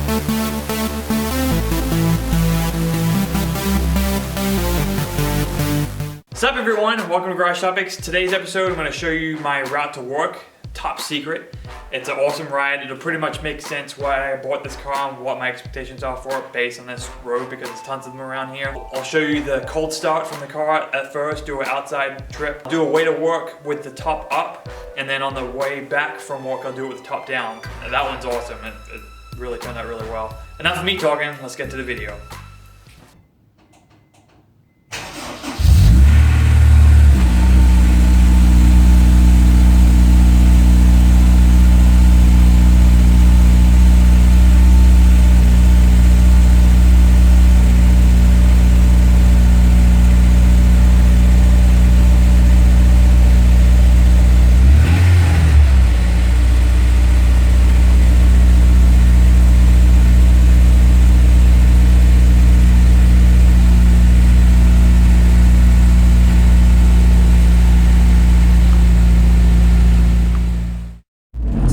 What's up everyone, welcome to Garage Topics. Today's episode I'm going to show you my route to work, top secret. It's an awesome ride. It'll pretty much make sense why I bought this car and what my expectations are for it based on this road because there's tons of them around here. I'll show you the cold start from the car at first, do an outside trip, do a way to work with the top up, and then on the way back from work I'll do it with the top down. And that one's awesome. It really turned out really well. Enough of me talking, let's get to the video.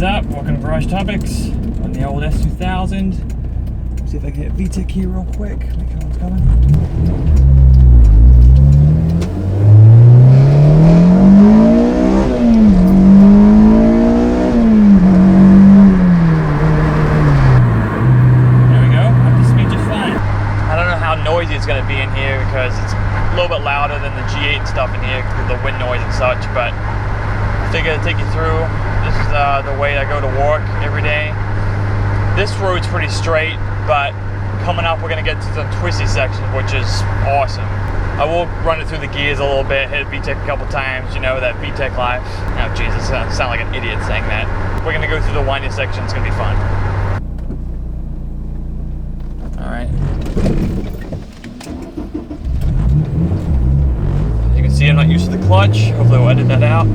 Up, welcome to Garage Topics on the old S2000. See if I can hit vtec here real quick. Make sure it's coming. There we go. Up to speed just fine. I don't know how noisy it's going to be in here because it's a little bit louder than the G8 and stuff in here with the wind noise and such, but I figured I'd take you through. This is the way I go to work every day. This road's pretty straight, but coming up we're gonna get to some twisty sections, which is awesome. I will run it through the gears a little bit, hit vtec a couple times, you know, that vtec life. Oh Jesus, I sound like an idiot saying that. We're gonna go through the windy section, it's gonna be fun. Alright. As you can see, I'm not used to the clutch. Hopefully we'll edit that out.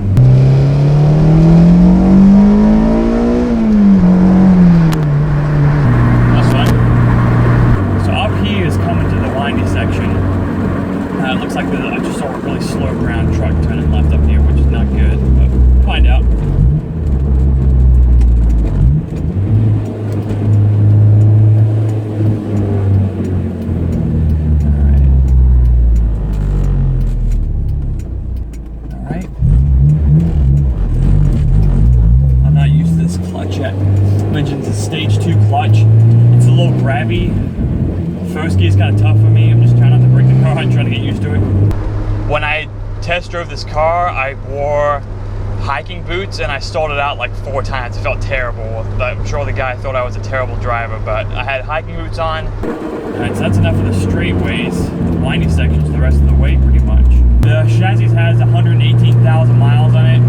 It looks like I just saw a really slow brown truck turning left up here, which is not good, but we'll find out. Alright. I'm not used to this clutch yet. I mentioned it's a stage 2 clutch. It's a little grabby. First gear is kind of tough for me. I'm just trying not to break the car and trying to get used to it. When I test drove this car, I wore hiking boots and I stalled it out like 4 times. It felt terrible. I'm sure the guy thought I was a terrible driver, but I had hiking boots on. Alright, so that's enough of the straightaways. The windy sections the rest of the way pretty much. The chassis has 118,000 miles on it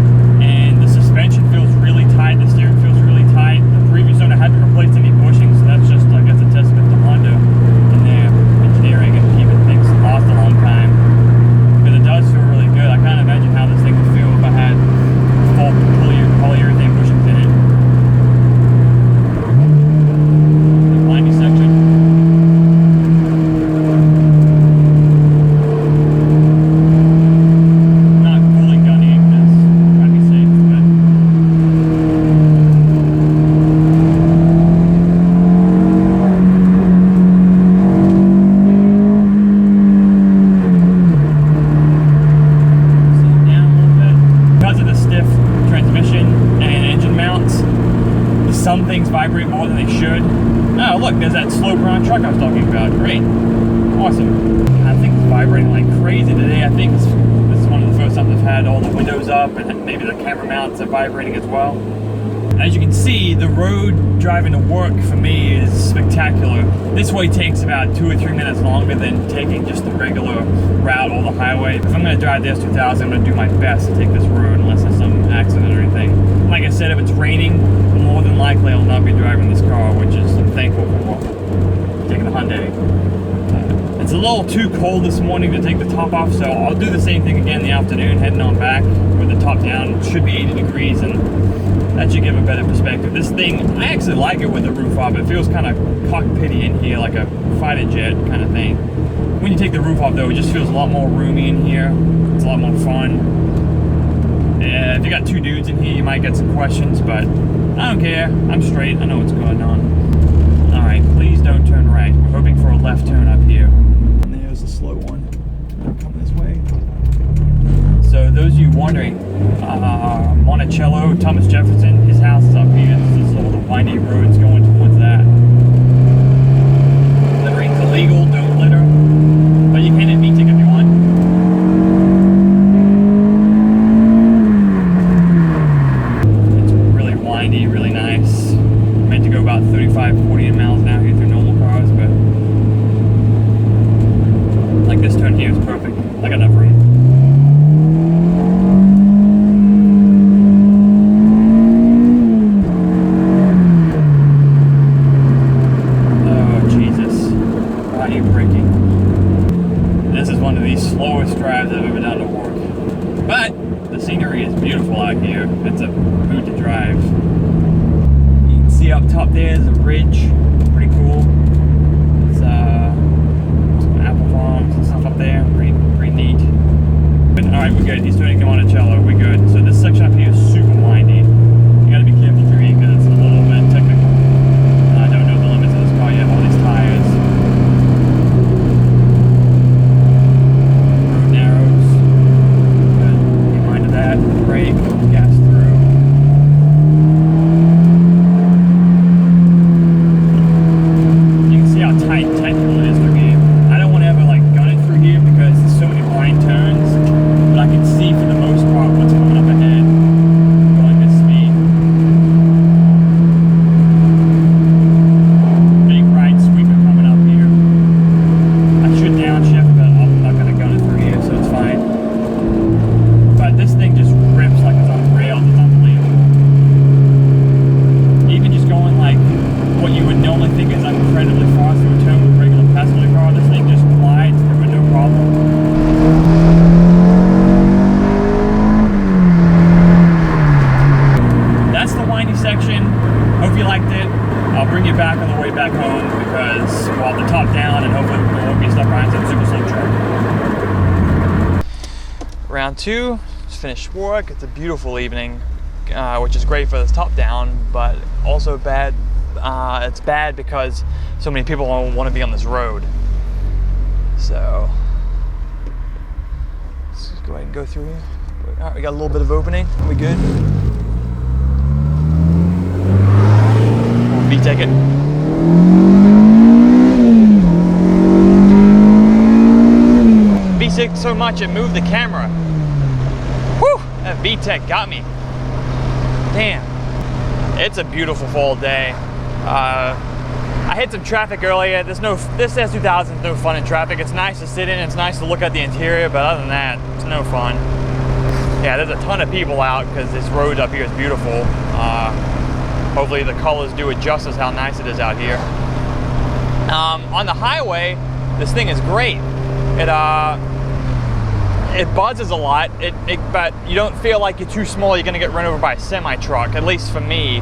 and the suspension feels really tight. The steering feels really tight. The previous owner hadn't replaced any bushings, so that's just, I guess, a testament to Honda. Engineering and keeping things last a long time, but it does feel really good. I can't imagine how this thing would feel if I had full polyurethane bushings in it. The windy section. Not fully gunning this, trying to be safe, but some things vibrate more than they should. Oh, look, there's that slow brown truck I was talking about. Great. Awesome. I think it's vibrating like crazy today. I think this is one of the first times I've had all the windows up and maybe the camera mounts are vibrating as well. As you can see, the road driving to work for me is spectacular. This way takes about 2 or 3 minutes longer than taking just the regular route or the highway. If I'm going to drive the S2000, I'm going to do my best to take this road unless there's some accident or anything. Like I said, if it's raining, more than likely I'll not be driving this car, which is I'm thankful for. Taking the Hyundai. It's a little too cold this morning to take the top off, so I'll do the same thing again in the afternoon, heading on back with the top down. It should be 80 degrees, and that should give a better perspective. This thing, I actually like it with the roof off. It feels kind of cockpity in here, like a fighter jet kind of thing. When you take the roof off, though, it just feels a lot more roomy in here. It's a lot more fun. Yeah, if you got two dudes in here, you might get some questions, but I don't care. I'm straight. I know what's going on. All right. left turn up here. And there's a slow one coming this way. So those of you wondering, Monticello, Thomas Jefferson, his house is up here. This is all the windy roads going towards that. Littering's illegal, don't litter. But you can at vtec if you want. It's really windy, really nice. I'm meant to go about 35, 40 miles an hour here through normal cars, but like this turn here is perfect. I got enough room. Slowest drives I've ever done to work. But the scenery is beautiful out here. It's a hoot to drive. You can see up top there is a ridge. Pretty cool. It's some apple farms and stuff up there. Pretty neat. But, alright, we're good. He's turning to Monticello. We're good. So this section up here is super windy. You gotta be careful through here because it's a little bit technical. I don't know the limits of this car yet. All these tires. Brake, gas through. You can see how tight and technical it is through here. I don't want to ever like gun it through here because there's so many blind turns, but I can see for the most part what's coming up ahead going this speed. Big right sweeper coming up here. I should downshift, but I'm not going to gun it through here, so it's fine. But this thing just rips like it's on rails. It's unbelievable. Even just going like what you would normally think is incredibly fast through a turn with a regular passenger car, this thing just glides through it no problem. That's the windy section. Hope you liked it. I'll bring you back on the way back home because, well, the top down and hopefully there won't be stuff behind some super slow truck. Round two. Finished work. It's a beautiful evening, which is great for this top down, but also bad. It's bad because so many people want to be on this road. So let's just go ahead and go through here. All right, we got a little bit of opening. Are we good? We'll vtec it. V6 so much it moved the camera. Whew, that vtec got me. Damn. It's a beautiful fall day. I hit some traffic earlier. This S2000 is no fun in traffic. It's nice to sit in, it's nice to look at the interior, but other than that, it's no fun. Yeah, there's a ton of people out because this road up here is beautiful. Hopefully the colors do it justice how nice it is out here. On the highway, this thing is great. It buzzes a lot, but you don't feel like you're too small, you're gonna get run over by a semi-truck. At least for me,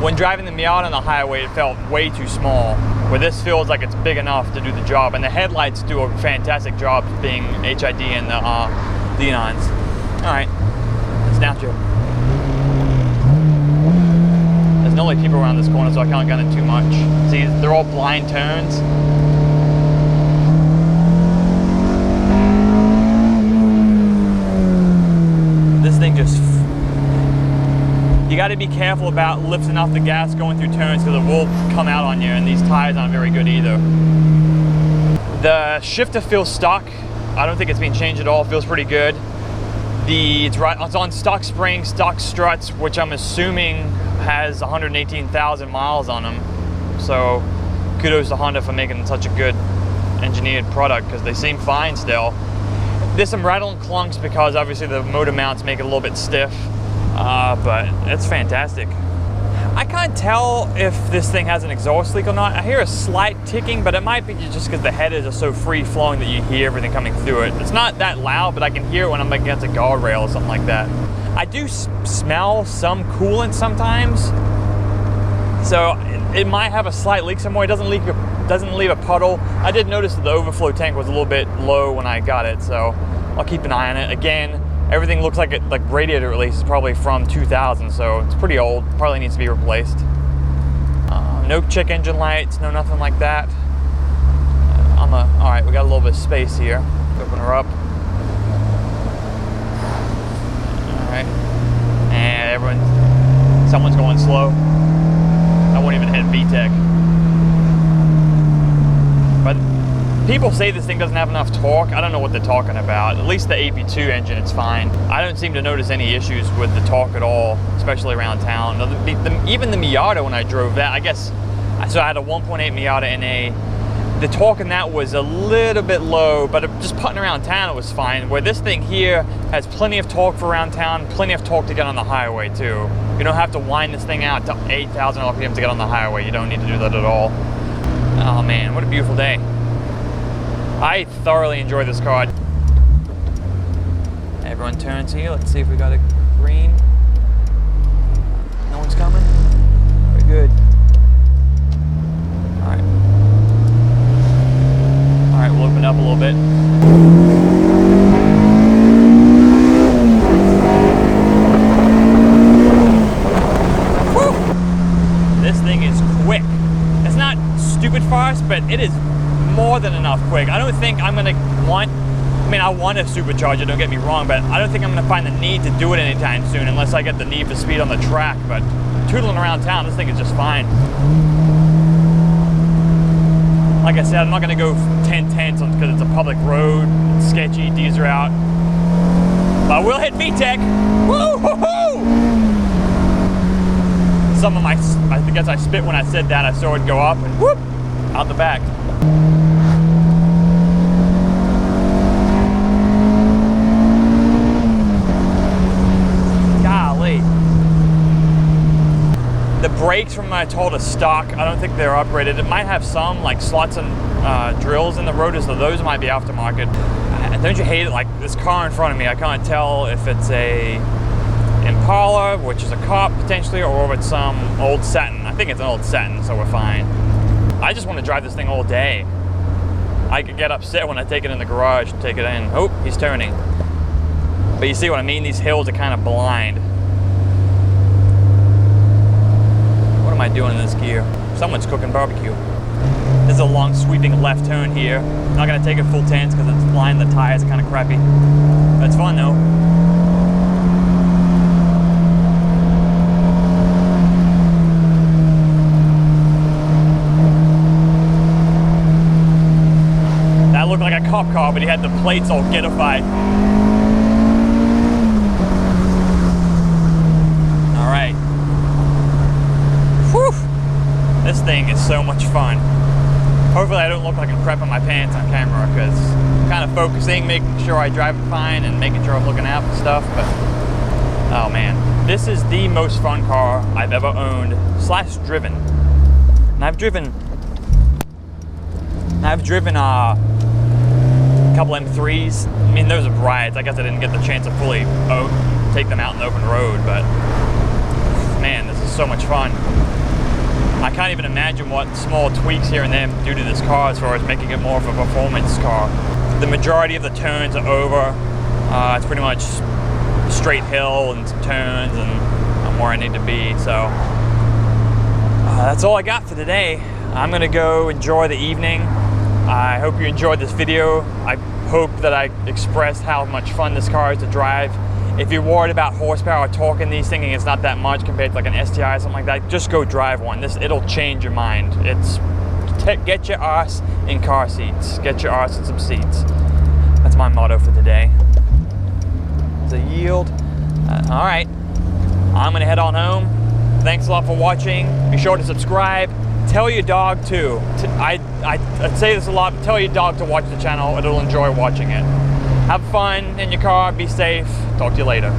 when driving the Miata on the highway, it felt way too small. Where this feels like it's big enough to do the job, and the headlights do a fantastic job being HID and the Xenons. All right, it's now Joe. There's no like people around this corner, so I can't gun it too much. See, they're all blind turns. This thing just, you got to be careful about lifting off the gas going through turns because it will come out on you, and these tires aren't very good either. The shifter feels stock. I don't think it's been changed at all. It feels pretty good. It's on stock springs, stock struts, which I'm assuming has 118,000 miles on them. So kudos to Honda for making such a good engineered product because they seem fine still. There's some rattle and clunks because obviously the motor mounts make it a little bit stiff, but it's fantastic. I can't tell if this thing has an exhaust leak or not. I hear a slight ticking, but it might be just because the headers are so free flowing that you hear everything coming through it. It's not that loud, but I can hear it when I'm against a guardrail or something like that. I do smell some coolant sometimes, so it might have a slight leak somewhere. It doesn't leave a puddle. I did notice that the overflow tank was a little bit low when I got it, so I'll keep an eye on it. Again, everything looks like radiator release is probably from 2000, so it's pretty old. Probably needs to be replaced. No check engine lights, no nothing like that. All right, we got a little bit of space here. Open her up. All right, and someone's going slow. I won't even hit VTEC. But people say this thing doesn't have enough torque. I don't know what they're talking about. At least the Ep.2 engine, it's fine. I don't seem to notice any issues with the torque at all, especially around town. Even the Miata, when I drove that, I guess, so I had a 1.8 Miata NA. The torque in that was a little bit low, but just putting around town, it was fine. Where this thing here has plenty of torque for around town, plenty of torque to get on the highway too. You don't have to wind this thing out to 8,000 RPM to get on the highway. You don't need to do that at all. Oh man, what a beautiful day. I thoroughly enjoy this car. Everyone turns here. Let's see if we got a green. No one's coming? Very good. All right. All right, we'll open up a little bit. Woo! This thing is quick. It's not stupid fast, but it is more than enough quick. I don't think I'm gonna want, I want to supercharge it, don't get me wrong, but I don't think I'm gonna find the need to do it anytime soon unless I get the need for speed on the track. But tootling around town, this thing is just fine. Like I said, I'm not gonna go 10/10 because it's a public road, it's sketchy, D's are out. But we'll hit VTEC. Woo-hoo-hoo! I guess I spit when I said that. I saw it go up and whoop, out the back. Golly. The brakes from when I told a stock, I don't think they're upgraded. It might have some like slots and drills in the rotors, so those might be aftermarket. Don't you hate it? Like this car in front of me, I can't tell if it's a Impala, which is a cop potentially, or if it's some old Saturn. I think it's an old Saturn, so we're fine. I just want to drive this thing all day. I could get upset when I take it in the garage, take it in. Oh, he's turning. But you see what I mean? These hills are kind of blind. What am I doing in this gear? Someone's cooking barbecue. There's a long sweeping left turn here. I'm not gonna take it full 10s because it's blind, the tires are kind of crappy. But it's fun though. That looked like a cop car, but he had the plates all ghettofied. All right. Whew. This thing is so much fun. Hopefully I don't look like I'm crapping my pants on camera because I'm kind of focusing, making sure I drive it fine and making sure I'm looking out for stuff, but oh man. This is the most fun car I've ever owned / driven. And I've driven a couple M3s. I mean, those are rides. I guess I didn't get the chance to fully take them out in the open road, but man, this is so much fun. I can't even imagine what small tweaks here and there do to this car as far as making it more of a performance car. The majority of the turns are over. It's pretty much straight hill and some turns, and I'm where I need to be. So that's all I got for today. I'm gonna go enjoy the evening. I hope you enjoyed this video. I hope that I expressed how much fun this car is to drive. If you're worried about horsepower or torque in these, thinking it's not that much compared to like an STI or something like that, just go drive one. It'll change your mind. Get your ass in car seats. Get your ass in some seats. That's my motto for today. It's a yield. All right, I'm gonna head on home. Thanks a lot for watching. Be sure to subscribe. Tell your dog too. I say this a lot, but tell your dog to watch the channel. It'll enjoy watching it. Have fun in your car, be safe. Talk to you later.